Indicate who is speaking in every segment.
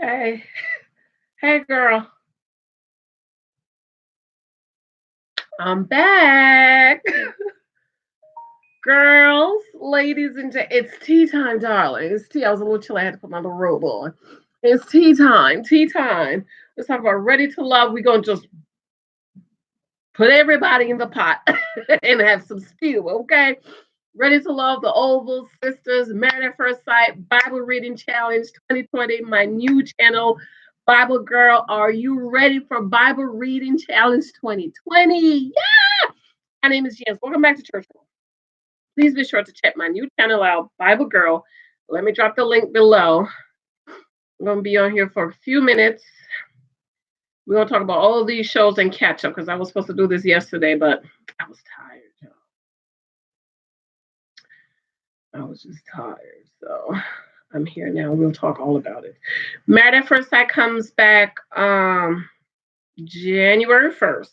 Speaker 1: Hey, hey, girl. I'm back. Girls, ladies, and it's tea time, darling. It's tea. I was a little chilly. I had to put my little robe on. It's tea time. Tea time. Let's talk about ready to love. We're gonna just put everybody in the pot and have some stew, okay? Ready to love the Oval Sisters, Married at First Sight, Bible Reading Challenge 2020, my new channel, Bible Girl. Are you ready for Bible Reading Challenge 2020? Yeah! My name is Jens. Welcome back to Church. Please be sure to check my new channel out, Bible Girl. Let me drop the link below. I'm going to be on here for a few minutes. We're going to talk about all of these shows and catch up because I was supposed to do this yesterday, but I was tired, y'all. I was just tired. So I'm here now. We'll talk all about it. Married at First Sight comes back January 1st.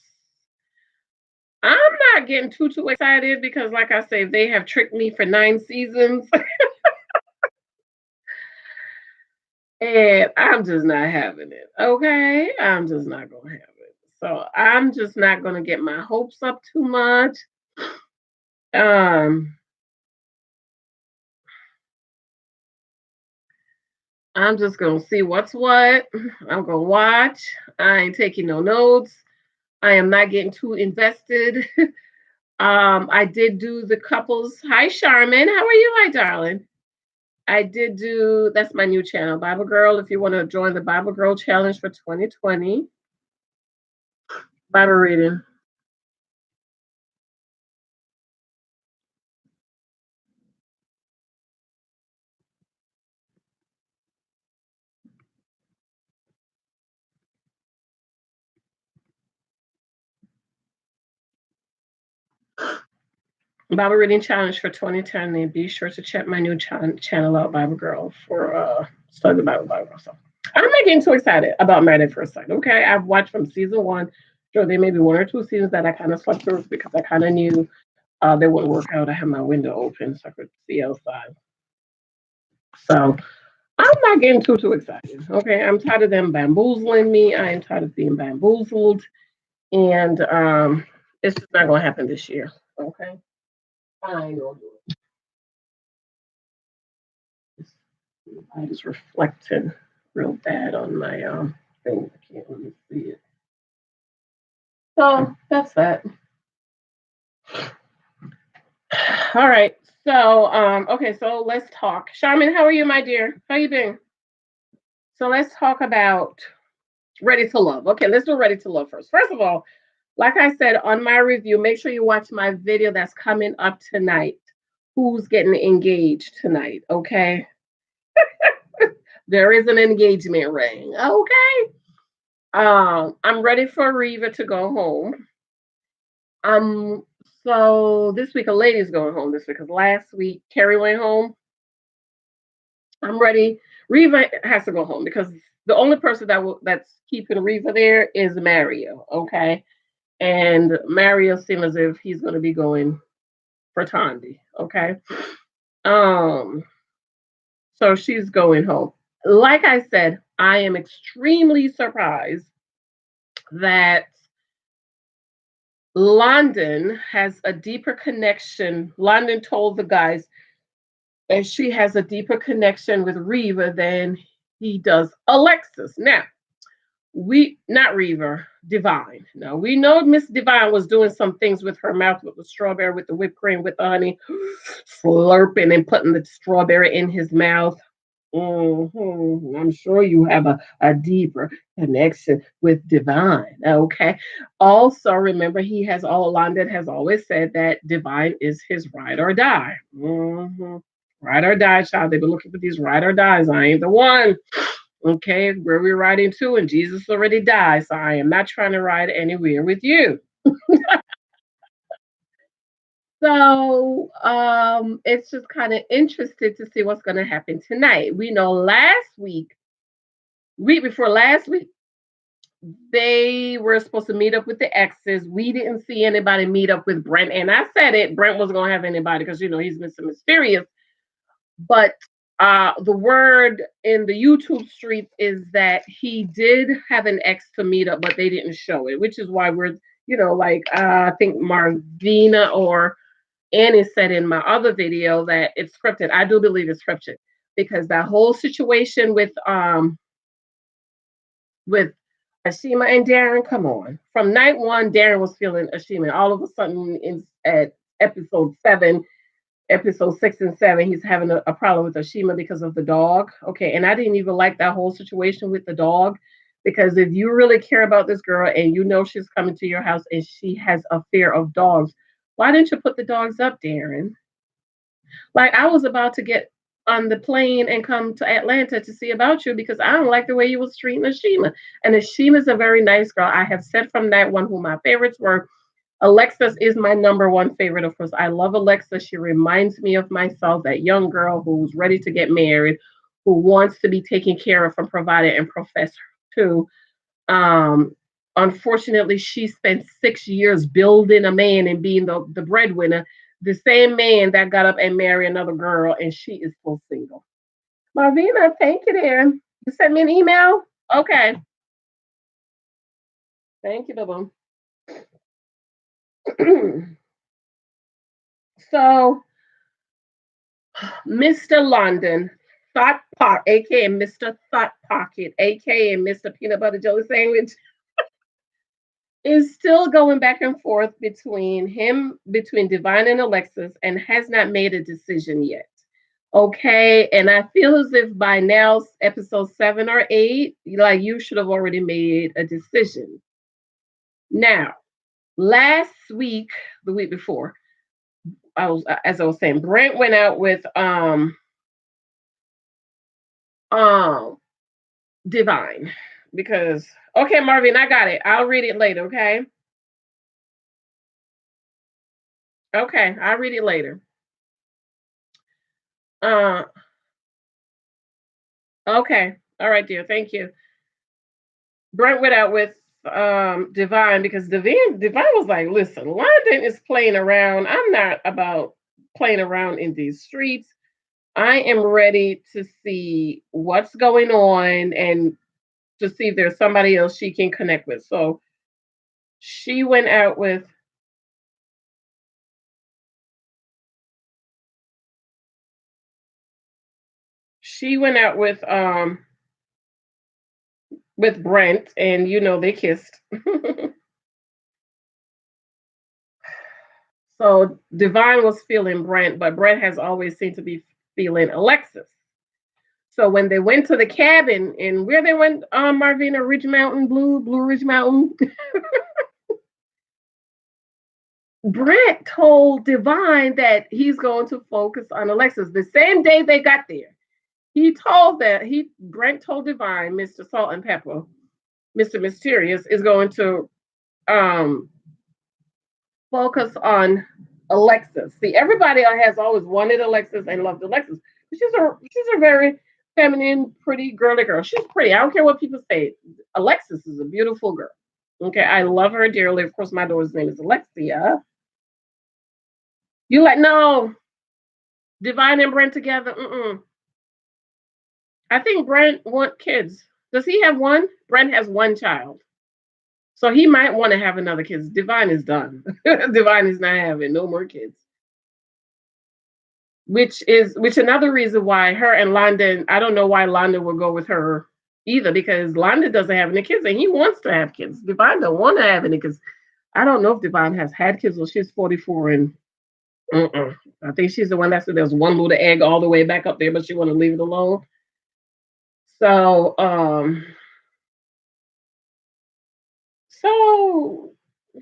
Speaker 1: I'm not getting too excited because, like I say, they have tricked me for 9 seasons. And I'm just not having it. Okay. I'm just not going to have it. So I'm just not going to get my hopes up too much. Um, I'm just going to see what's what. I'm going to watch. I ain't taking no notes. I am not getting too invested. I did do the couples. Hi, Charmin. How are you, my darling? I did do, that's my new channel, Bible Girl. If you want to join the Bible Girl Challenge for 2020, Bible reading. Bible reading challenge for 2010. And be sure to check my new channel out, Bible Girl, for study the Bible. So I'm not getting too excited about Married at First Sight. Okay, I've watched from season 1. Sure, there may be 1 or 2 seasons that I kind of slept through because I kind of knew they wouldn't work out. I had my window open so I could see outside. So I'm not getting too excited. Okay, I'm tired of them bamboozling me. I am tired of being bamboozled, and it's just not going to happen this year. Okay, I ain't gonna do it. I was reflecting real bad on my thing. I can't really see it. So that's that. All right. So okay, so let's talk. Charmin, how are you, my dear? How you been? So let's talk about Ready to Love. Okay, let's do Ready to Love first. First of all, like I said on my review, make sure you watch my video that's coming up tonight. Who's getting engaged tonight? Okay. There is an engagement ring. Okay. I'm ready for Reva to go home. Um, so this week a lady's going home this week because last week Carrie went home. I'm ready. Reva has to go home because the only person that's keeping Reva there is Mario. Okay, and Mario seems as if he's going to be going for Tandy. Okay, um, so she's going home. Like I said, I am extremely surprised that London has a deeper connection. London told the guys that she has a deeper connection with Reva than he does Alexis. Now, we not Reva, Divine. Now we know Miss Divine was doing some things with her mouth with the strawberry, with the whipped cream, with the honey, slurping and putting the strawberry in his mouth. I'm sure you have a deeper connection with Divine. Okay. Also, remember, he has all London has always said that Divine is his ride or die. Ride or die, child. They've been looking for these ride or dies. I ain't the one. Okay, where we're riding to, and Jesus already died. So I am not trying to ride anywhere with you. So it's just kind of interested to see what's going to happen tonight. We know week before last week, they were supposed to meet up with the exes. We didn't see anybody meet up with Brent, and I said it. Brent wasn't going to have anybody because he's Mr. Mysterious. But The word in the YouTube streets is that he did have an ex to meet up, but they didn't show it, which is why we're, like I think Marvina or Annie said in my other video that it's scripted. I do believe it's scripted because that whole situation with Ashima and Darren, come on. From night one, Darren was feeling Ashima. All of a sudden, at episode 7, episode 6 and 7, he's having a problem with Ashima because of the dog. Okay, and I didn't even like that whole situation with the dog because if you really care about this girl and you know she's coming to your house and she has a fear of dogs, why didn't you put the dogs up, Darren? Like I was about to get on the plane and come to Atlanta to see about you because I don't like the way you was treating Ashima. And Ashima's a very nice girl. I have said from that one who my favorites were. Alexis is my number one favorite. Of course, I love Alexa. She reminds me of myself, that young girl who's ready to get married, who wants to be taken care of and provided and profess to. Um, Unfortunately, she spent 6 years building a man and being the breadwinner, the same man that got up and married another girl, and she is still single. Marvina, thank you, dear. You sent me an email? Okay. Thank you, Bubba. So, Mr. London, Thought Pot, aka Mr. Thought Pocket, aka Mr. Peanut Butter Jelly Sandwich, is still going back and forth between Divine and Alexis, and has not made a decision yet. Okay, and I feel as if by now, episode 7 or 8, like you should have already made a decision. Now, last week, the week before, as I was saying, Brent went out with um Divine because okay, Marvin, I got it. I'll read it later. Okay, okay, I'll read it later. Uh, okay, all right, dear. Thank you. Brent went out with Divine because Divine was like, listen, London is playing around. I'm not about playing around in these streets. I am ready to see what's going on and to see if there's somebody else she can connect with. So she went out with Brent, and they kissed. So Divine was feeling Brent, but Brent has always seemed to be feeling Alexis. So when they went to the cabin, and where they went, Marvina, Ridge Mountain, Blue Ridge Mountain, Brent told Divine that he's going to focus on Alexis. The same day they got there, Brent told Divine, Mr. Salt and Pepper, Mr. Mysterious is going to um focus on Alexis. See, everybody has always wanted Alexis and loved Alexis. She's a very feminine, pretty girly girl. She's pretty. I don't care what people say. Alexis is a beautiful girl. Okay, I love her dearly. Of course, my daughter's name is Alexia. You like no Divine and Brent together? Mm-mm. I think Brent want kids. Does he have one? Brent has one child. So he might want to have another kid. Divine is done. Divine is not having no more kids. Which another reason why her and London, I don't know why London will go with her either, because London doesn't have any kids and he wants to have kids. Divine don't want to have any because I don't know if Divine has had kids. Well, she's 44 and I think she's the one that said there's one little egg all the way back up there, but she want to leave it alone. So so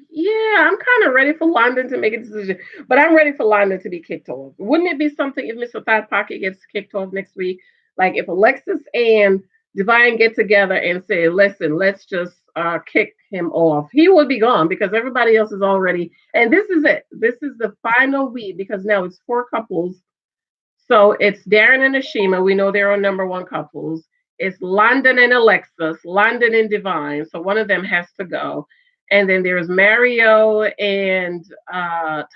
Speaker 1: yeah, I'm kind of ready for London to make a decision, but I'm ready for London to be kicked off. Wouldn't it be something if Mr. Thought Pocket gets kicked off next week? Like if Alexis and Divine get together and say, listen, let's just kick him off. He will be gone because everybody else is already, and this is it. This is the final week because now it's 4 couples. So it's Darren and Ashima. We know they're our number one couples. It's London and Alexis, London and Divine. So one of them has to go. And then there's Mario and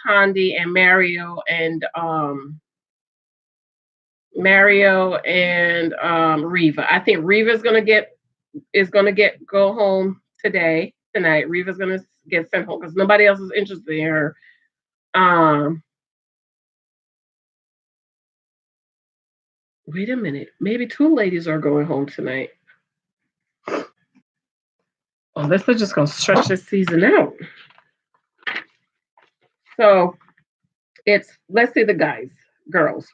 Speaker 1: Tandy, and Mario and Mario and Reva. I think Reva's gonna get go home tonight. Reva's gonna get sent home because nobody else is interested in her. Um, Wait a minute. Maybe two ladies are going home tonight. Oh, this is just gonna stretch this season out. So it's let's see the guys, girls,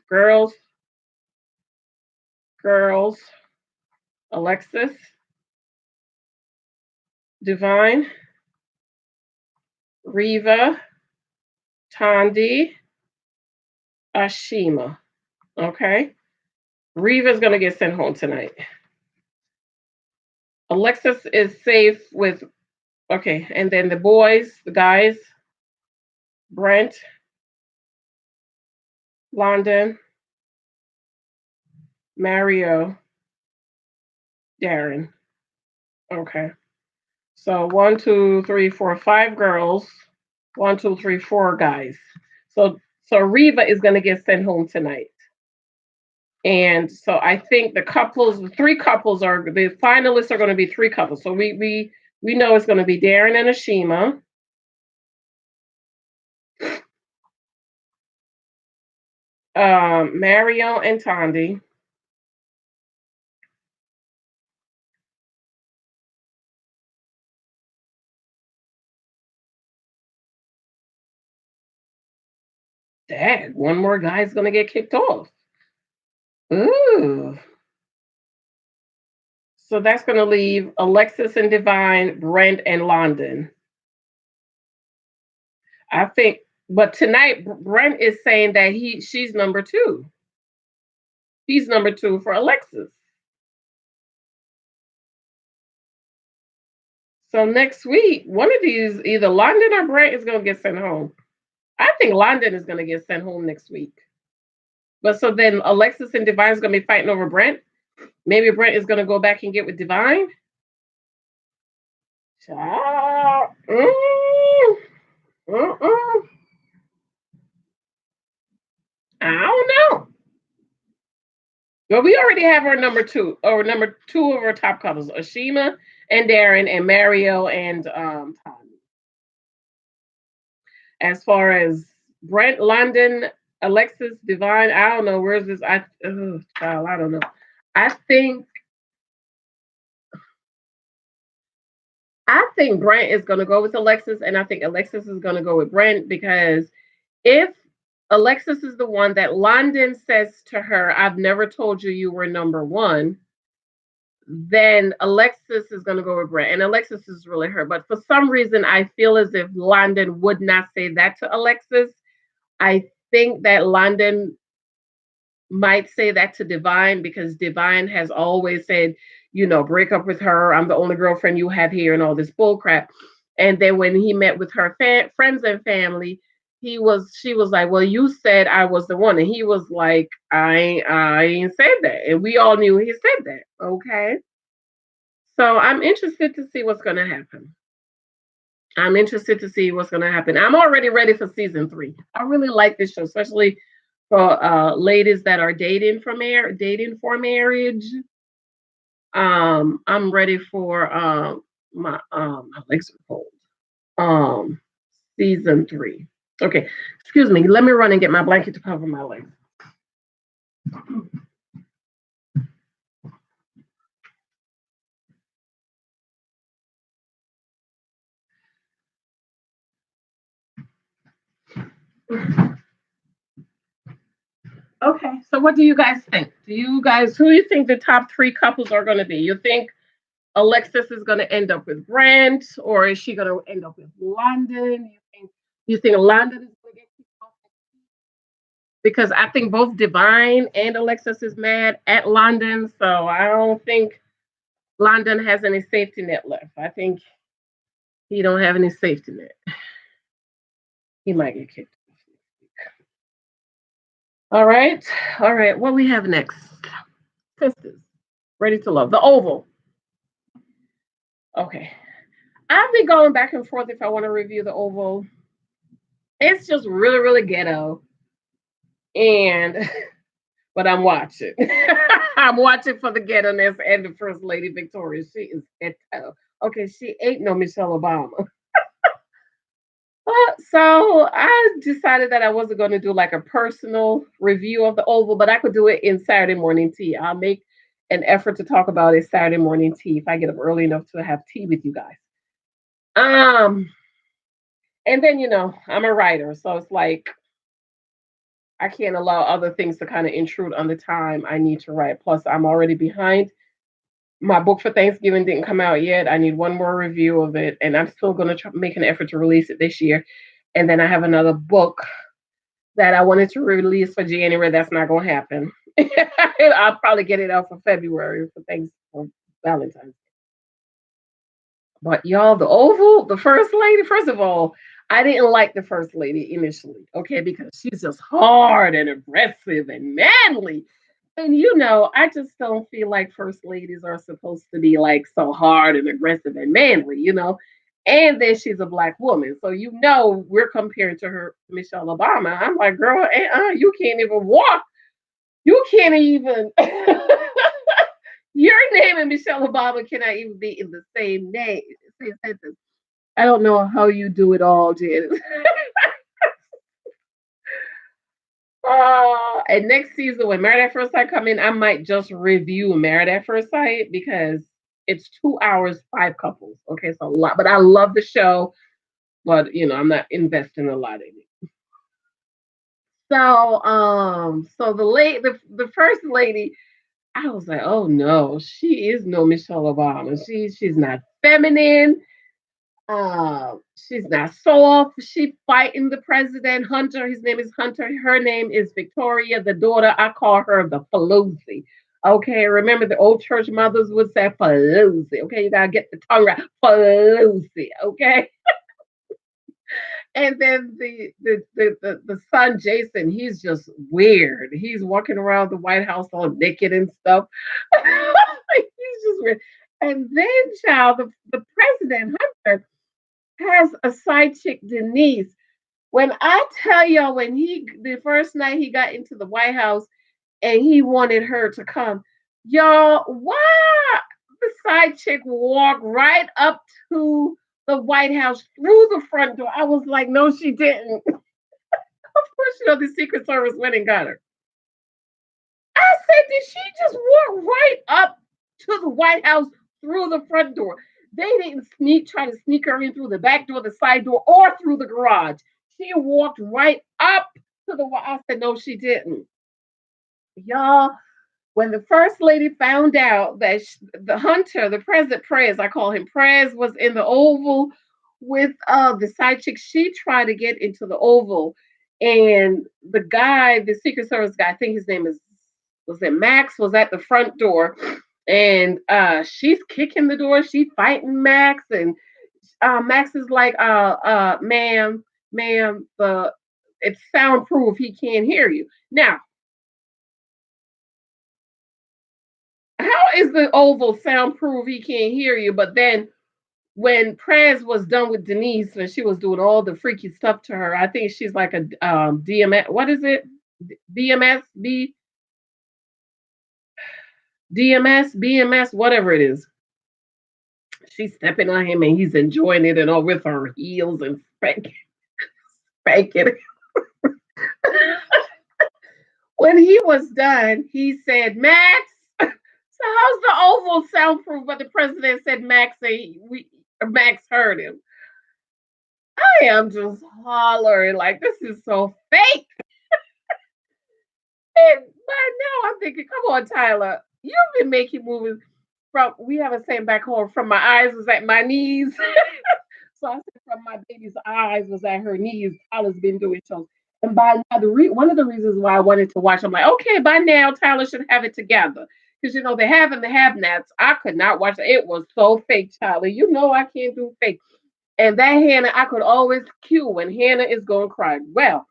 Speaker 1: Alexis, Divine, Reva, Tandi, Ashima. Okay. Reva's gonna get sent home tonight. Alexis is safe with okay, and then the guys, Brent, London, Mario, Darren. Okay. So one, two, three, four, five girls. One, two, three, four guys. So Reva is gonna get sent home tonight. And so I think the three couples are the finalists are gonna be three couples. So we know it's gonna be Darren and Ashima, Mario and Tandi, Dad, one more guy's gonna get kicked off. Ooh. So that's gonna leave Alexis and Divine, Brent and London. I think, but tonight Brent is saying that she's number two. He's number two for Alexis. So next week, one of these, either London or Brent, is gonna get sent home. I think London is gonna get sent home next week. But so then Alexis and Divine is gonna be fighting over Brent. Maybe Brent is gonna go back and get with Divine. Child. Mm. I don't know. Well, we already have our number two of our top couples, Ashima and Darren, and Mario and Tommy. As far as Brent, London, Alexis, Divine, I don't know. Where's this? Child, I don't know. I think I think Brent is going to go with Alexis, and I think Alexis is going to go with Brent because if Alexis is the one that London says to her, "I've never told you you were number one," then Alexis is going to go with Brent, and Alexis is really her. But for some reason, I feel as if London would not say that to Alexis. I think that London might say that to Divine because Divine has always said, break up with her. I'm the only girlfriend you have here, and all this bull crap. And then when he met with her friends and family, she was like, "Well, you said I was the one," and he was like, I ain't said that," and we all knew he said that. Okay, so I'm interested to see what's going to happen. I'm interested to see what's going to happen. I'm already ready for season 3. I really like this show, especially for ladies that are dating for marriage. I'm ready for my legs are cold. Um, Season 3. Okay, excuse me. Let me run and get my blanket to cover my legs. Okay, so what do you guys think? Who do you think the top 3 couples are going to be? You think Alexis is going to end up with Brent, or is she going to end up with London? You think London is going to get kicked off? Because I think both Divine and Alexis is mad at London, so I don't think London has any safety net left. I think he don't have any safety net. He might get kicked. All right, all right. What we have next? Sisters, ready to love the Oval. Okay, I've been going back and forth if I want to review the Oval. It's just really, really ghetto, and but I'm watching. I'm watching for the ghetto-ness and the First Lady Victoria. She is okay. She ain't no Michelle Obama. So I decided that I wasn't going to do like a personal review of the Oval, but I could do it in Saturday morning tea. I'll make an effort to talk about it Saturday morning tea if I get up early enough to have tea with you guys. Um, and then I'm a writer, so it's like I can't allow other things to kind of intrude on the time I need to write. Plus, I'm already behind. My book for Thanksgiving didn't come out yet. I need one more review of it, and I'm still going to make an effort to release it this year. And then I have another book that I wanted to release for January. That's not going to happen. I'll probably get it out for February for Valentine's. But y'all, the Oval, the First Lady, first of all, I didn't like the First Lady initially, okay, because she's just hard and aggressive and manly. And I just don't feel like First Ladies are supposed to be like so hard and aggressive and manly. And then she's a black woman. So we're comparing to her Michelle Obama. I'm like, girl, you can't even walk. You can't even your name and Michelle Obama cannot even be in the same sentence. I don't know how you do it all, Janet. And next season when Married at First Sight come in, I might just review Married at First Sight because it's 2 hours, 5 couples. Okay, so a lot. But I love the show, but I'm not investing a lot in it. So the first lady, I was like, oh no, she is no Michelle Obama. She's not feminine. She's not soft. She fighting the president, Hunter. His name is Hunter. Her name is Victoria, the daughter. I call her the Pelosi. Okay, remember the old church mothers would say Pelosi. Okay, you gotta get the tongue right. Pelosi. Okay. And then the son Jason, he's just weird. He's walking around the White House all naked and stuff. He's just weird. And then, child, the president Hunter has a side chick, Denise. When I tell y'all, when the first night he got into the White House and he wanted her to come, y'all, why the side chick walked right up to the White House through the front door? I was like, no, she didn't. Of course, the Secret Service went and got her. I said, did she just walk right up to the White House through the front door? They didn't try to sneak her in through the back door, the side door, or through the garage. She walked right up to the. I said, no, she didn't. Y'all, when the first lady found out that the Hunter, the President Prez, I call him Prez, was in the Oval with the side chick, she tried to get into the Oval, and the guy, the Secret Service guy, I think his name was it Max, was at the front door, and she's kicking the door, she's fighting Max, and Max is like, ma'am, it's soundproof, he can't hear you. Now, how is the Oval soundproof? He can't hear you. But then when Prez was done with Denise, when she was doing all the freaky stuff to her, I think she's like a DMS. What is it? BMS, DMS, BMS, whatever it is. She's stepping on him and he's enjoying it and all with her heels and spanking. When he was done, he said, Max, so how's the Oval soundproof? But the president said Max heard him. I am just hollering like this is so fake. And by now I'm thinking, come on, Tyler, you've been making movies from we have a saying back home from my eyes was at my knees. So I said from my baby's eyes was at her knees. Tyler's been doing shows. And by now, one of the reasons why I wanted to watch, I'm like, okay, by now Tyler should have it together. Because they have and the have nots. I could not watch it. It was so fake, Tyler. I can't do fake. And that Hannah, I could always cue when Hannah is going to cry. Well,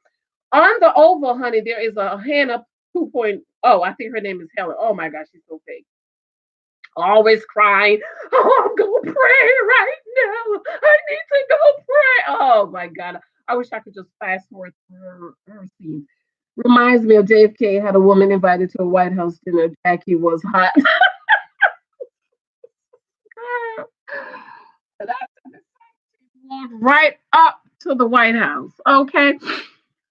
Speaker 1: on the Oval, honey, there is a Hannah 2.0. I think her name is Helen. Oh my gosh, she's so fake. Always crying. Oh, I'm going to pray right now. I need to go pray. Oh my God. I wish I could just fast forward through her scene. Reminds me of JFK had a woman invited to a White House dinner. Jackie was hot. And I walked right up to the White House. Okay.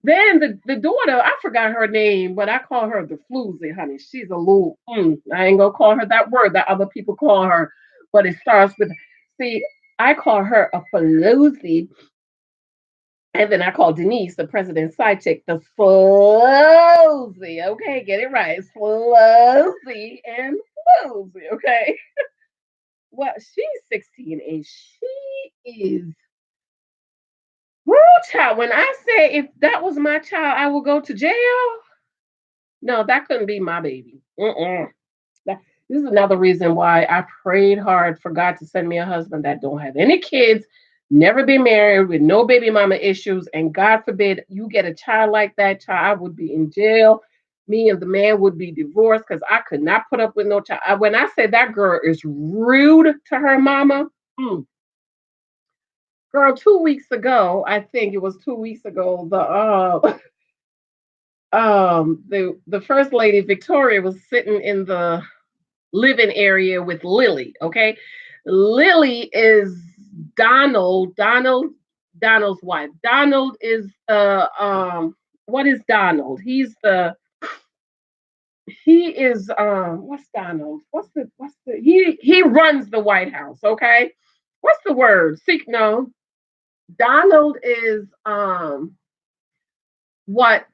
Speaker 1: Then the daughter, I forgot her name, but I call her the floozy, honey. She's a little, I ain't gonna call her that word that other people call her, but it starts with, see, I call her a floozy. And then I call Denise, the president's side chick, the floozy. Okay, get it right. Floozy and floozy. Okay. Well, she's 16 and she is, woo, child. When I say if that was my child, I would go to jail. No, that couldn't be my baby. Mm-mm. This is another reason why I prayed hard for God to send me a husband that don't have any kids, never been married, with no baby mama issues, and God forbid you get a child like that, child, I would be in jail. Me and the man would be divorced because I could not put up with no child. When I say that girl is rude to her mama, girl, 2 weeks ago, I think it was 2 weeks ago, the first lady Victoria was sitting in the living area with Lily. Okay, Lily is Donald's wife. Donald is the what is Donald? He is what's Donald? What's the he runs the White House. Okay, what's the word? Seek no. Donald is what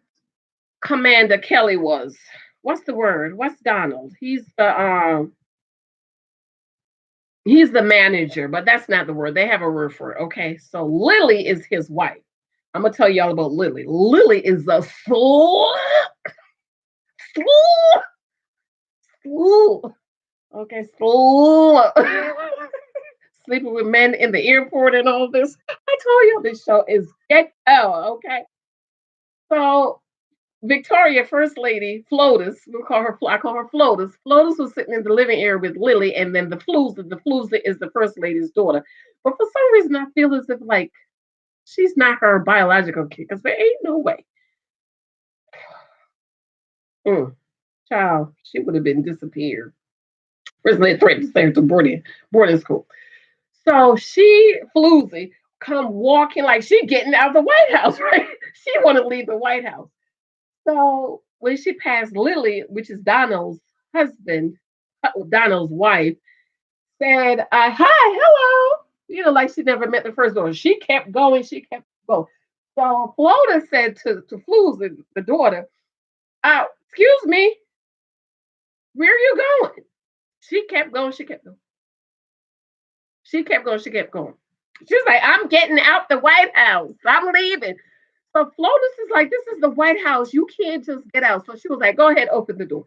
Speaker 1: Commander Kelly was. What's the word? What's Donald? He's the manager, but that's not the word. They have a word for it. Okay. So Lily is his wife. I'm gonna tell you all about Lily. Lily is a slut. Okay, slut. Sleeping with men in the airport and all this. I told you this show is ghetto. Okay. So Victoria, First Lady, Flotus, I call her Flotus. Flotus was sitting in the living area with Lily, and then the Flooza is the First Lady's daughter. But for some reason, I feel as if like she's not her biological kid, because there ain't no way. Child, she would have been disappeared. First Lady threatened to send her to boarding school. So Floozy, come walking like she getting out of the White House, right? She want to leave the White House. So when she passed Lily, which is Donald's husband, Donald's wife, said, "Hi, hello." You know, like she never met the first daughter. She kept going. She kept going. So Florida said to Flooz, the daughter, "Excuse me, where are you going?" She kept going. She kept going. She kept going. She kept going. She was like, "I'm getting out the White House. I'm leaving." So Flotus is like, "This is the White House. You can't just get out." So she was like, "Go ahead, open the door."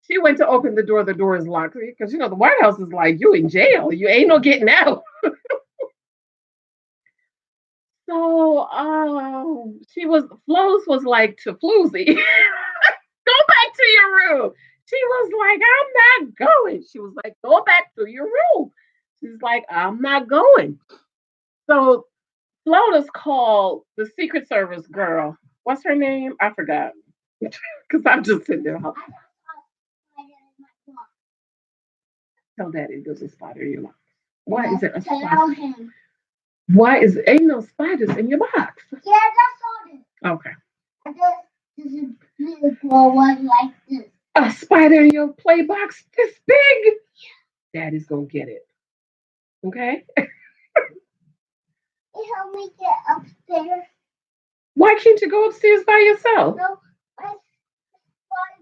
Speaker 1: She went to open the door. The door is locked because the White House is like, you in jail. You ain't no getting out. So Flotus was like to Floozy, "Go back to your room." She was like, "I'm not going." She was like, "Go back to your room." She's like, "I'm not going." So Flotus called the Secret Service girl. What's her name? I forgot. Because I'm just sitting there. Tell Daddy there's a spider in your box. Why is there a spider? Why is ain't no spiders in your box? Yeah, I saw it. Okay. I just this little one like this. A spider in your play box this big? Daddy's gonna get it. Okay. It helped me get upstairs. Why can't you go upstairs by yourself? No.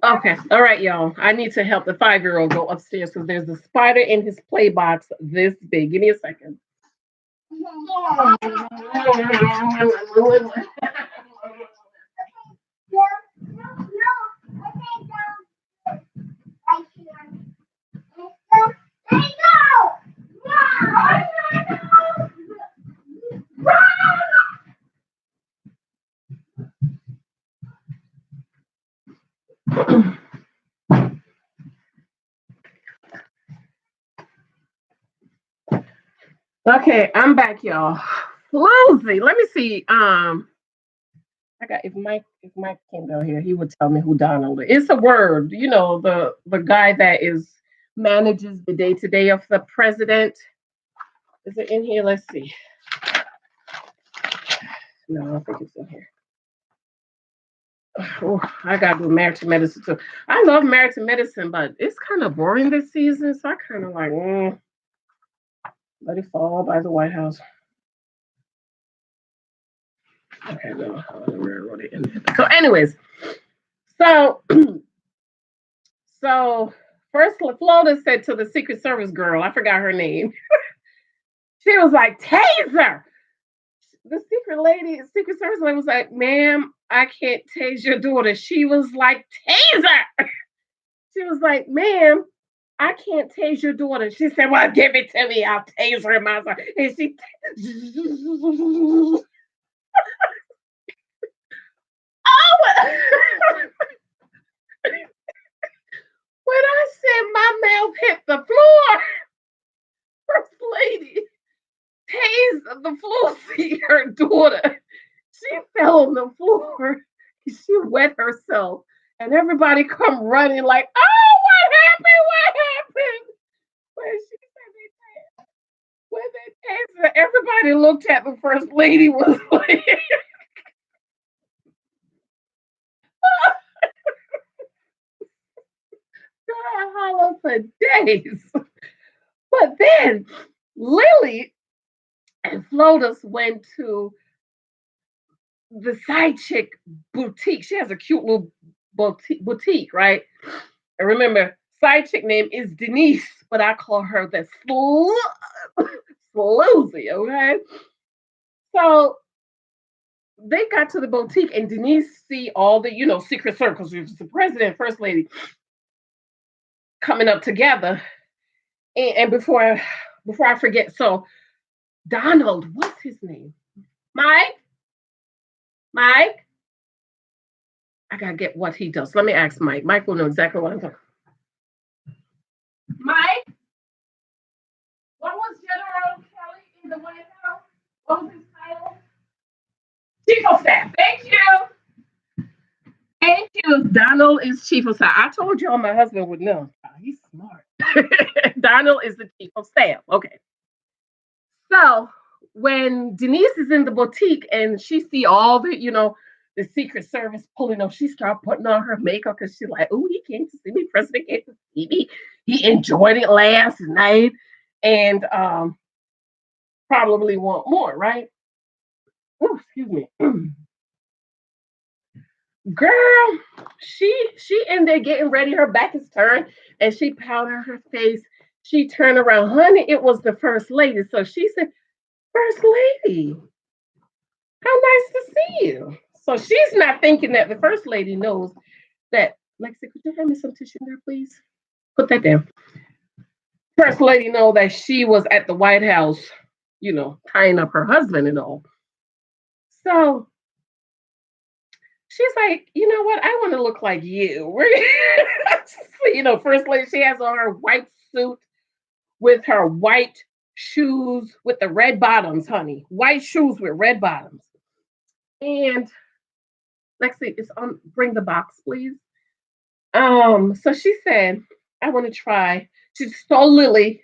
Speaker 1: Okay. All right, y'all. I need to help the 5-year-old go upstairs because there's a spider in his play box this big. Give me a second. Okay, I'm back, y'all. Floozy. Let me see. I got if if Mike came down here, he would tell me who Donald is. It's a word, the guy that is manages the day to day of the president. Is it in here? Let's see. No, I don't think it's in here. Oh, I gotta do married to medicine too. I love married to medicine, but it's kind of boring this season, so I kind of like let it fall by the White House. Okay, no, I wrote it in there. So, anyways, so so first Florida said to the Secret Service girl, I forgot her name. She was like, "Taser." The Secret Service lady was like, "Ma'am, I can't tase your daughter." She was like, "Taser." She was like, "Ma'am, I can't tase your daughter." She said, "Well, give it to me. I'll tase her myself." And she, oh, when I said my mouth hit the floor, First Lady tased the floor seat, her daughter. She fell on the floor. She wet herself. And everybody come running like, "Oh, what happened? What happened?" When she said when they tased her, everybody looked at the first lady was like, God, holler for days. But then Lily and Flotus went to the side chick boutique. She has a cute little boutique, right? And remember, side chick name is Denise, but I call her the Sloozy, okay? So they got to the boutique and Denise see all the, secret circles, the president, first lady coming up together. And before I forget, so Donald, what's his name? Mike? Mike? I gotta get what he does. Let me ask Mike. Mike will know exactly what I'm talking. Mike, what was General Kelly in the White House? What was his title? Chief of Staff. Thank you. Thank you. Donald is chief of staff. I told y'all my husband would know. He's smart. Donald is the chief of staff. Okay. So when Denise is in the boutique and she see all the Secret Service pulling up, she start putting on her makeup because she's like, "Oh, he came to see me. President came to see me. He enjoyed it last night, and probably want more, right?" Ooh, excuse me. Girl, she in there getting ready. Her back is turned, and she powdered her face. She turned around, honey. It was the first lady. So she said, "First lady, how nice to see you." So she's not thinking that the first lady knows that. Lexi, could you hand me some tissue there, please? Put that down. First lady know that she was at the White House, tying up her husband and all. So she's like, "You know what? I want to look like you." First lady, she has on her white suit with her white shoes with the red bottoms, honey. White shoes with red bottoms. And Lexi, it's on. Bring the box, please. So she said, "I want to try." She saw Lily,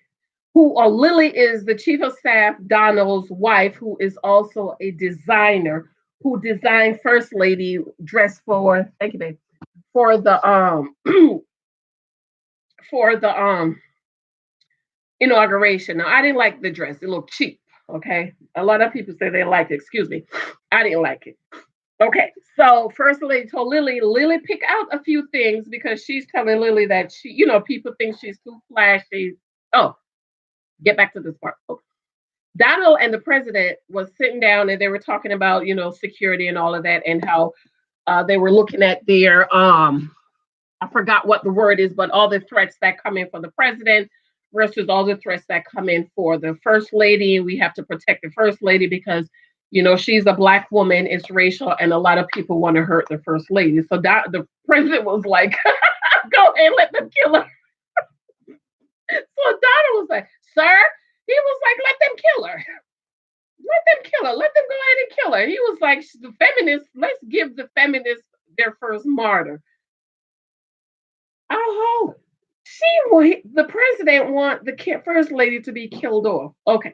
Speaker 1: Lily is the chief of staff, Donald's wife, who is also a designer, who designed First Lady dress for. Thank you, babe. For the for the inauguration. Now, I didn't like the dress; it looked cheap. Okay, a lot of people say they like it. Excuse me, I didn't like it. Okay, so First Lady told Lily pick out a few things because she's telling Lily that people think she's too flashy. Oh, get back to this part. Okay. Donald and the president was sitting down and they were talking about security and all of that and how they were looking at their I forgot what the word is, but all the threats that come in for the president versus all the threats that come in for the first lady. We have to protect the first lady because, she's a black woman, it's racial, and a lot of people want to hurt the first lady. So the president was like, "Go ahead, let them kill her." So Donald was like, "Sir," he was like, "Let them kill her. Let them kill her. Let them go ahead and kill her." He was like, "The feminists, let's give the feminists their first martyr. Oh, the president want the first lady to be killed off. Okay.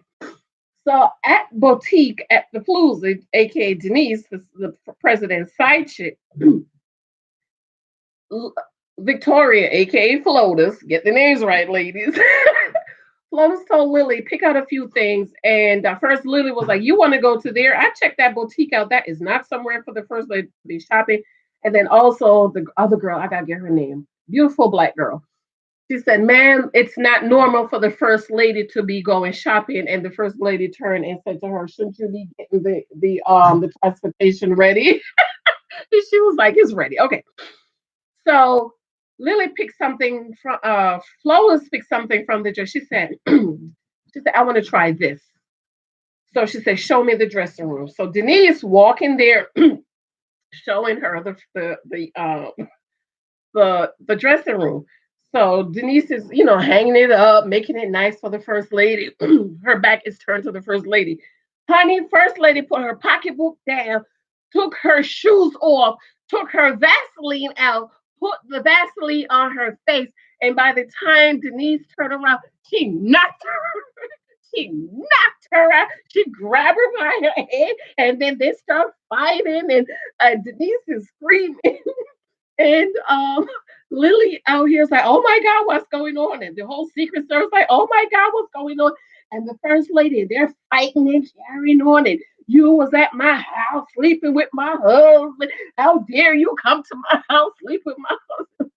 Speaker 1: So at boutique at the Floozy, aka Denise, the president's side chick, Victoria, aka Flotus, get the names right, ladies. Flotus told Lily, pick out a few things. And first, Lily was like, you want to go to there? I checked that boutique out. That is not somewhere for the first lady to be shopping. And then also the other girl, I got to get her name. Beautiful black girl. She said, ma'am, it's not normal for the first lady to be going shopping. And the first lady turned and said to her, shouldn't you be getting the transportation ready? And she was like, it's ready. Okay. So Lily picked something from Flawless picked something from the dress. She said, I want to try this. So she said, show me the dressing room. So Denise walking there, showing her the dressing room. So Denise is, hanging it up, making it nice for the first lady. Her back is turned to the first lady. Honey, first lady put her pocketbook down, took her shoes off, took her Vaseline out, put the Vaseline on her face, and by the time Denise turned around, she knocked her. She knocked her out. She grabbed her by her head, and then they start fighting, and Denise is screaming. And Lily out here is like, oh my God, what's going on? And the whole Secret Service like, oh my God, what's going on? And the first lady, they're fighting and carrying on. And you was at my house sleeping with my husband. How dare you come to my house, sleep with my husband?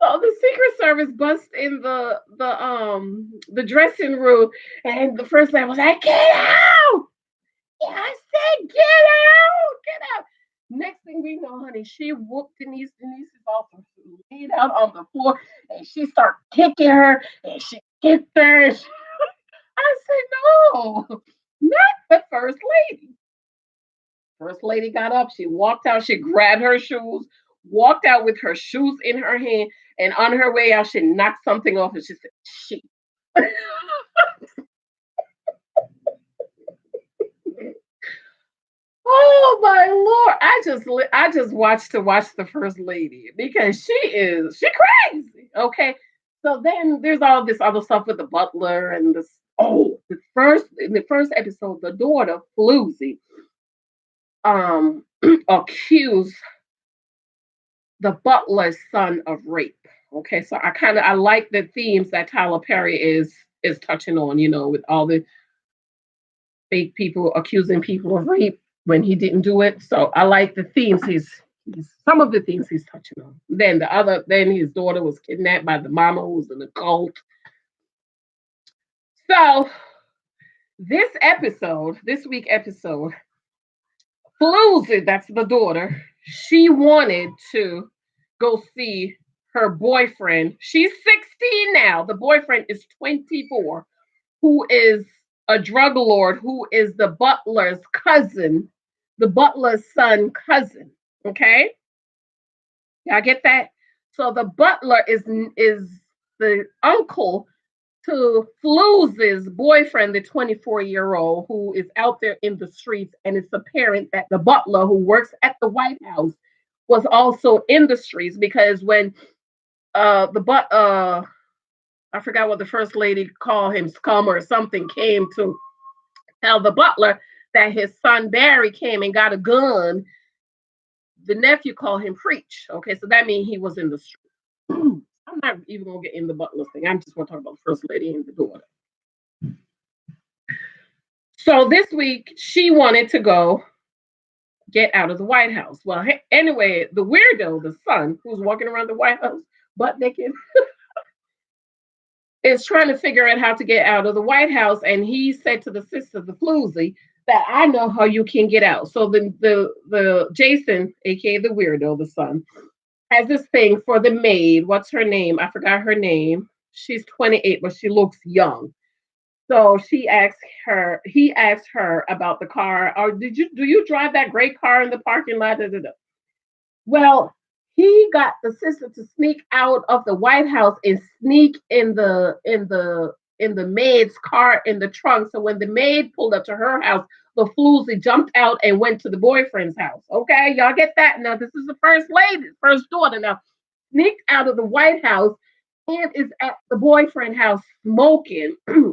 Speaker 1: So the Secret Service busts in the dressing room, and the first lady was like, get out! Yeah, I said, get out, get out. Next thing we know, honey, she whooped Denise. Denise is also laid out on the floor, and she started kicking her, and she kicked her. I said, no, not the first lady. First lady got up, she walked out, she grabbed her shoes, walked out with her shoes in her hand, and on her way out, she knocked something off, and she said, she. Oh my lord! I just watched to watch the first lady because she crazy. Okay, so then there's all this other stuff with the butler and this. Oh, in the first episode, the daughter Floozy accused the butler's son of rape. Okay, so I like the themes that Tyler Perry is touching on. With all the fake people accusing people of rape when he didn't do it. So I like the themes he's some of the things he's touching on. Then his daughter was kidnapped by the mama who was in the cult. So this week episode, Floozy, that's the daughter, she wanted to go see her boyfriend. She's 16 now. The boyfriend is 24, who is a drug lord, who is the butler's cousin, the butler's son cousin. Okay, y'all get that? So the butler is the uncle to Flooze's boyfriend, the 24-year-old, who is out there in the streets, and it's apparent that the butler who works at the White House was also in the streets because when the but I forgot what the first lady called him, scum or something, came to tell the butler that his son Barry came and got a gun. The nephew called him preach. Okay, so that means he was in the street. I'm not even gonna get in the butler thing. I'm just gonna talk about the first lady and the daughter. So this week she wanted to go get out of the White House. Well, anyway, the weirdo, the son who's walking around the White House butt naked, is trying to figure out how to get out of the White House, and he said to the sister, the floozy, that I know how you can get out. So the Jason, aka the weirdo, the son, has this thing for the maid. What's her name? I forgot her name. She's 28, but she looks young. So he asked her about the car. Or do you drive that great car in the parking lot? Da, da, da. Well, he got the sister to sneak out of the White House and sneak in the maid's car in the trunk. So when the maid pulled up to her house, the floozy jumped out and went to the boyfriend's house. Okay, y'all get that? Now, this is the first lady, first daughter. Now, sneaked out of the White House and is at the boyfriend house smoking and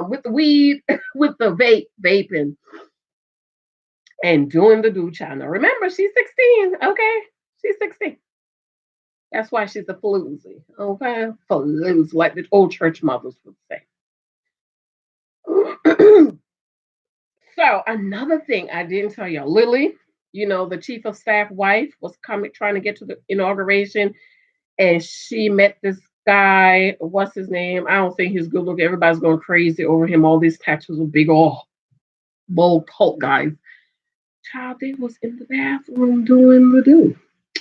Speaker 1: with the weed, with the vaping and doing the do channel. Remember, she's 16. Okay, she's 16. That's why she's a floozy. Okay, floozy, like the old church mothers would say. So another thing I didn't tell you, Lily, the chief of staff wife was coming trying to get to the inauguration, and she met this guy. What's his name? I don't think he's good looking. Everybody's going crazy over him. All these tattoos of big old bold cult guys. Child, they was in the bathroom doing the do.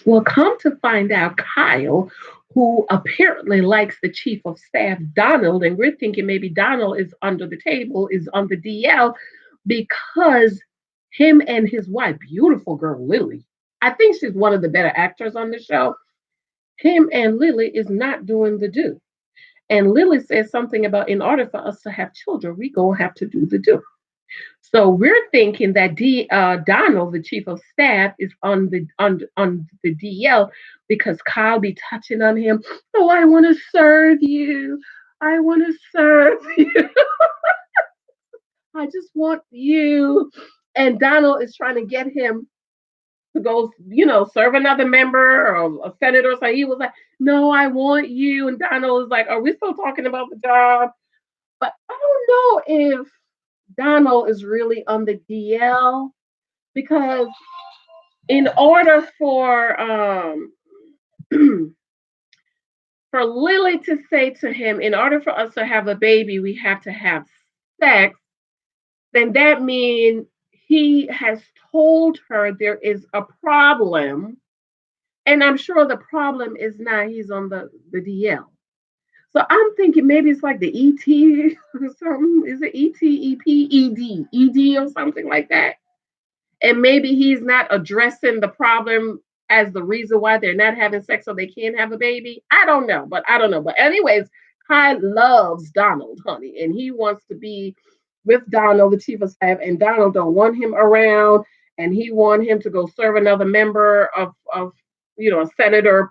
Speaker 1: Well, come to find out, Kyle, who apparently likes the chief of staff, Donald, and we're thinking maybe Donald is under the table, is on the DL, because him and his wife, beautiful girl Lily, I think she's one of the better actors on the show. Him and Lily is not doing the do. And Lily says something about in order for us to have children, we gonna have to do the do. So we're thinking that Donald, the chief of staff, is on the DL because Kyle be touching on him. Oh, I want to serve you. I want to serve you. I just want you. And Donald is trying to get him to go, serve another member or a senator. So he was like, no, I want you. And Donald is like, are we still talking about the job? But I don't know if Donald is really on the DL because in order for for Lily to say to him, in order for us to have a baby, we have to have sex, then that means he has told her there is a problem. And I'm sure the problem is not he's on the DL. So I'm thinking maybe it's like the ET or something. Is it ET, EP, ED or something like that? And maybe he's not addressing the problem as the reason why they're not having sex so they can't have a baby. I don't know. But anyways, Kai loves Donald, honey, and he wants to be with Donald, the chief of staff, and Donald don't want him around, and he want him to go serve another member of a senator.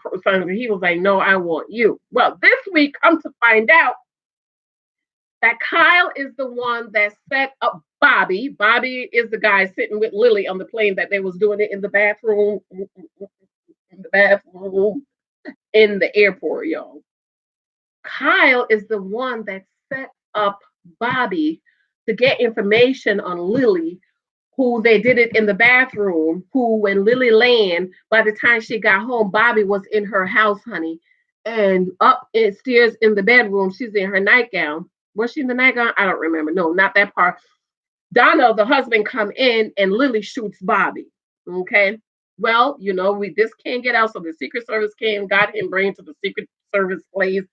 Speaker 1: He was like, no, I want you. Well, this week, come to find out that Kyle is the one that set up Bobby. Bobby is the guy sitting with Lily on the plane that they was doing it in the bathroom, in the airport, y'all. Kyle is the one that set up Bobby to get information on Lily, who they did it in the bathroom, who when Lily land, by the time she got home, Bobby was in her house, honey. And upstairs in the bedroom, she's in her nightgown. Was she in the nightgown? I don't remember. No, not that part. Donald, the husband, come in and Lily shoots Bobby. Okay. Well, we this can't get out. So the Secret Service came, got him, bring him to the Secret Service place.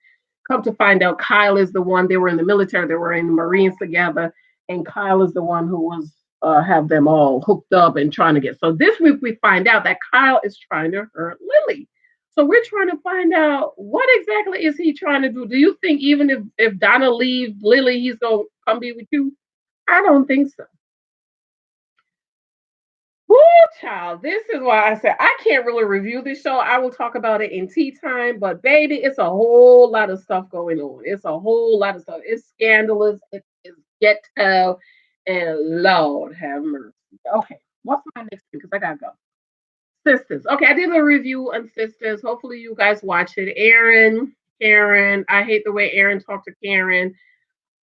Speaker 1: Come to find out, Kyle is the one. They were in the military. They were in the Marines together. And Kyle is the one who was have them all hooked up and trying to get. So this week we find out that Kyle is trying to hurt Lily. So we're trying to find out what exactly is he trying to do. Do you think even if Donna leaves Lily, he's gonna come be with you? I don't think so. Woo, child. This is why I said I can't really review this show. I will talk about it in tea time, but baby, it's a whole lot of stuff going on. It's a whole lot of stuff. It's scandalous. It is ghetto, and Lord have mercy. Okay, what's my next thing? Because I gotta go. Sisters. Okay, I did a review on Sisters. Hopefully, you guys watch it. Karen. I hate the way Aaron talked to Karen.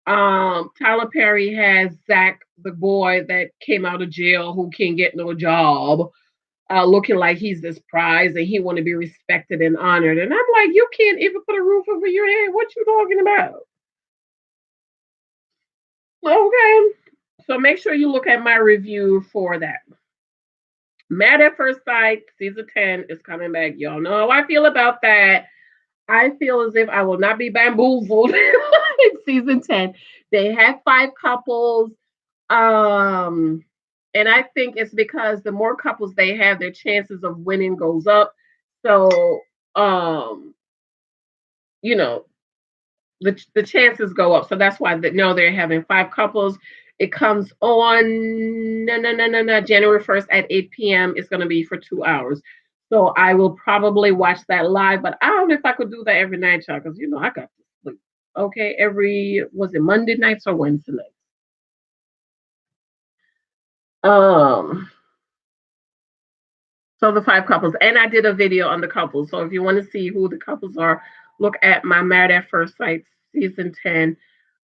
Speaker 1: Tyler Perry has Zach, the boy that came out of jail who can't get no job, looking like he's this prize and he want to be respected and honored. And I'm like, you can't even put a roof over your head. What you talking about? Okay. So make sure you look at my review for that. Mad at First Sight, season 10 is coming back. Y'all know how I feel about that. I feel as if I will not be bamboozled in season 10. They have 5 couples. And I think it's because the more couples they have, their chances of winning goes up. So the chances go up. So that's why they're having 5 couples. It comes on no, January 1st at 8 p.m. It's going to be for 2 hours. So I will probably watch that live, but I don't know if I could do that every night, y'all, because I got to sleep. Okay, was it Monday nights or Wednesday nights? Um, so the five couples, and I did a video on the couples. So if you want to see who the couples are, look at my Married at First Sight season 10,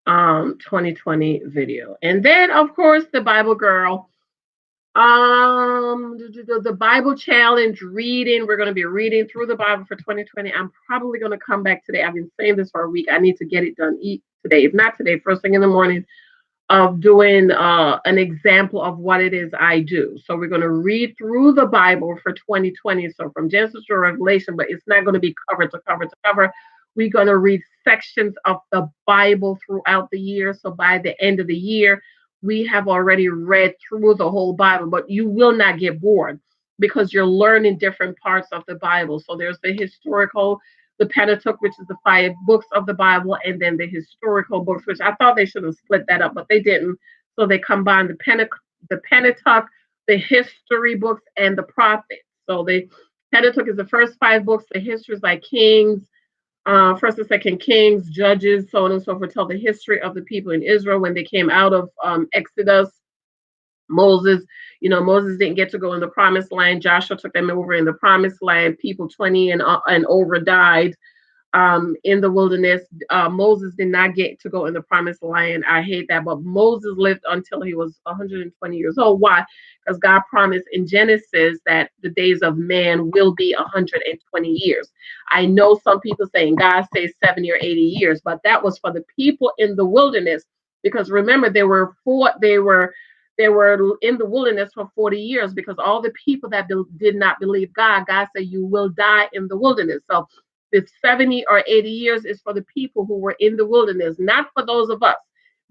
Speaker 1: 2020 video. And then of course the Bible Girl, the Bible challenge reading. We're going to be reading through the Bible for 2020. I'm probably going to come back today. I've been saying this for a week. I need to get it done today. If not today, first thing in the morning, of doing an example of what it is I do. So we're going to read through the Bible for 2020. So from Genesis to Revelation, but it's not going to be cover to cover to cover. We're going to read sections of the Bible throughout the year. So by the end of the year, we have already read through the whole Bible, but you will not get bored because you're learning different parts of the Bible. So there's the historical, the Pentateuch, which is the five books of the Bible, and then the historical books, which I thought they should have split that up, but they didn't. So they combined the Pentateuch, the history books, and the prophets. So the Pentateuch is the first five books. The history is like Kings, First and Second Kings, Judges, so on and so forth. Tell the history of the people in Israel when they came out of Exodus. Moses, Moses didn't get to go in the promised land. Joshua took them over in the promised land. People 20 and over died in the wilderness. Moses did not get to go in the promised land. I hate that. But Moses lived until he was 120 years old. Why? Because God promised in Genesis that the days of man will be 120 years. I know some people saying God says 70 or 80 years, but that was for the people in the wilderness. Because remember, they were in the wilderness for 40 years because all the people that did not believe God said, you will die in the wilderness. So the 70 or 80 years is for the people who were in the wilderness, not for those of us.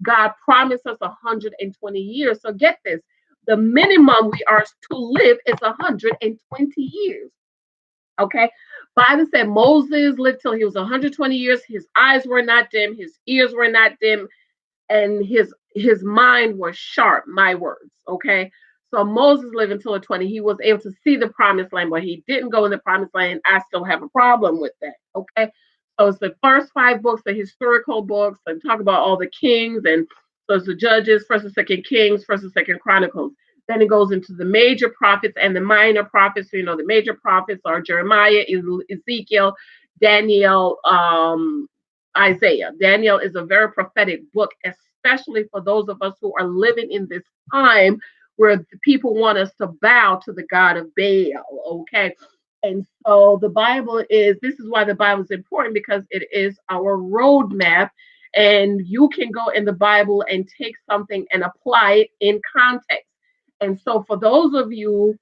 Speaker 1: God promised us 120 years. So get this, the minimum we are to live is 120 years. Okay. Bible said Moses lived till he was 120 years. His eyes were not dim. His ears were not dim. And his mind was sharp, my words. Okay. So Moses lived until 20. He was able to see the promised land, but he didn't go in the promised land. I still have a problem with that. Okay. So it's the first five books, the historical books, and talk about all the kings, and so it's the Judges, First and Second Kings, First and Second Chronicles. Then it goes into the major prophets and the minor prophets. So, the major prophets are Jeremiah, Ezekiel, Daniel, Isaiah. Daniel is a very prophetic book, especially for those of us who are living in this time where the people want us to bow to the God of Baal. Okay. And so this is why the Bible is important, because it is our roadmap. And you can go in the Bible and take something and apply it in context. And so for those of you,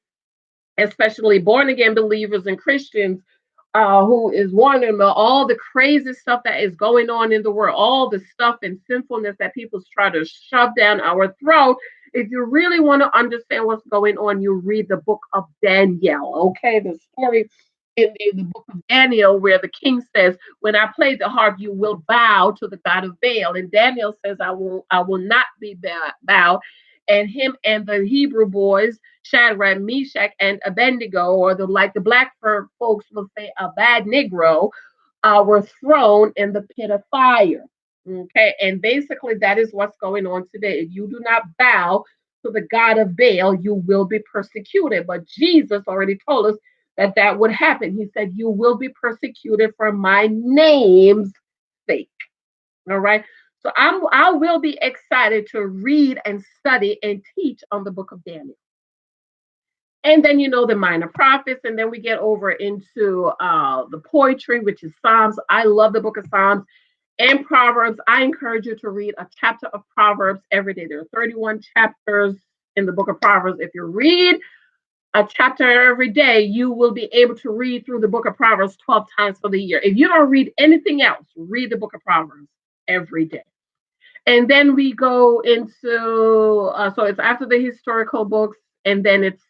Speaker 1: especially born again believers and Christians, who is wondering about all the crazy stuff that is going on in the world, all the stuff and sinfulness that people try to shove down our throat. If you really want to understand what's going on, you read the book of Daniel. Okay, the story in the book of Daniel where the king says, "When I play the harp, you will bow to the God of Baal." And Daniel says, "I will not be bowed." And him and the Hebrew boys, Shadrach, Meshach, and Abednego, or the black folks will say a bad Negro, were thrown in the pit of fire. Okay, and basically that is what's going on today. If you do not bow to the God of Baal, you will be persecuted. But Jesus already told us that would happen. He said, "You will be persecuted for my name's sake." All right. So I will be excited to read and study and teach on the book of Daniel. And then the minor prophets, and then we get over into the poetry, which is Psalms. I love the book of Psalms and Proverbs. I encourage you to read a chapter of Proverbs every day. There are 31 chapters in the book of Proverbs. If you read a chapter every day, you will be able to read through the book of Proverbs 12 times for the year. If you don't read anything else, read the book of Proverbs every day. And then we go into, so it's after the historical books, and then it's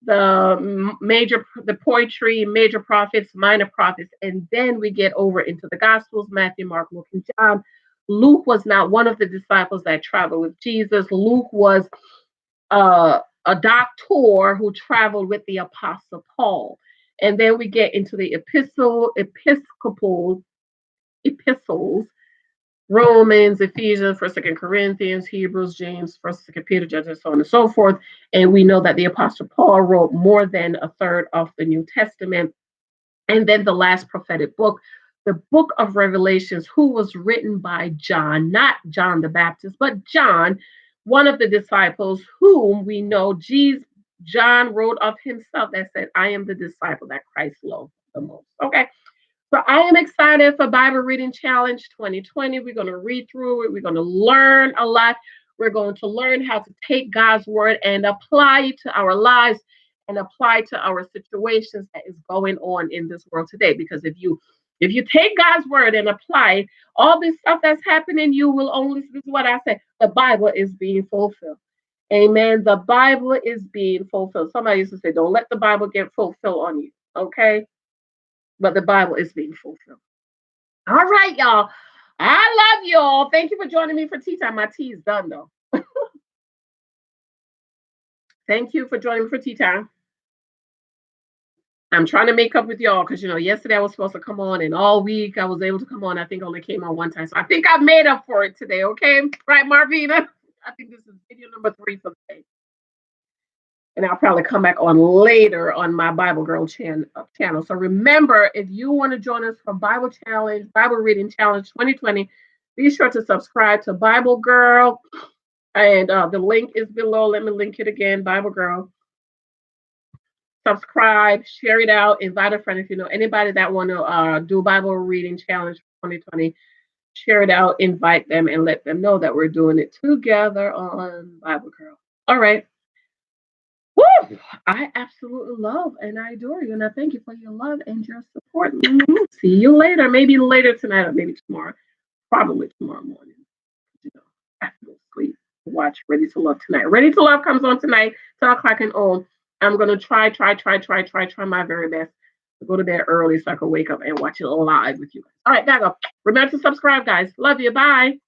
Speaker 1: the poetry, major prophets, minor prophets, and then we get over into the Gospels, Matthew, Mark, Luke, and John. Luke was not one of the disciples that traveled with Jesus. Luke was a doctor who traveled with the Apostle Paul. And then we get into the epistles, Romans, Ephesians, First, Second Corinthians, Hebrews, James, First, Second Peter, Judges, so on and so forth. And we know that the Apostle Paul wrote more than a third of the New Testament. And then the last prophetic book, the book of Revelations, who was written by John, not John the Baptist, but John, one of the disciples whom we know John wrote of himself that said, I am the disciple that Christ loved the most. Okay. So I am excited for Bible Reading Challenge 2020. We're going to read through it. We're going to learn a lot. We're going to learn how to take God's word and apply it to our lives and apply to our situations that is going on in this world today. Because if you take God's word and apply it, all this stuff that's happening, you will only, this is what I say, the Bible is being fulfilled. Amen. The Bible is being fulfilled. Somebody used to say, don't let the Bible get fulfilled on you. Okay. But the Bible is being fulfilled. All right, y'all. I love y'all. Thank you for joining me for tea time. My tea is done, though. Thank you for joining me for tea time. I'm trying to make up with y'all because, yesterday I was supposed to come on and all week I was able to come on. I think I only came on one time. So I think I made up for it today. Okay. Right, Marvina? I think this is video number 3 for the day. And I'll probably come back on later on my Bible Girl channel. So remember, if you want to join us for Bible Reading Challenge 2020, be sure to subscribe to Bible Girl. And the link is below. Let me link it again, Bible Girl. Subscribe, share it out, invite a friend if you know anybody that want to do Bible Reading Challenge 2020. Share it out, invite them, and let them know that we're doing it together on Bible Girl. All right. Woo! I absolutely love and I adore you, and I thank you for your love and your support. See you later. Maybe later tonight or maybe tomorrow. Probably tomorrow morning. I have to go to sleep. Watch Ready to Love tonight. Ready to Love comes on tonight, 10 o'clock and on. I'm gonna try my very best to go to bed early so I can wake up and watch it live with you guys. All right, gotta go. Remember to subscribe, guys. Love you. Bye.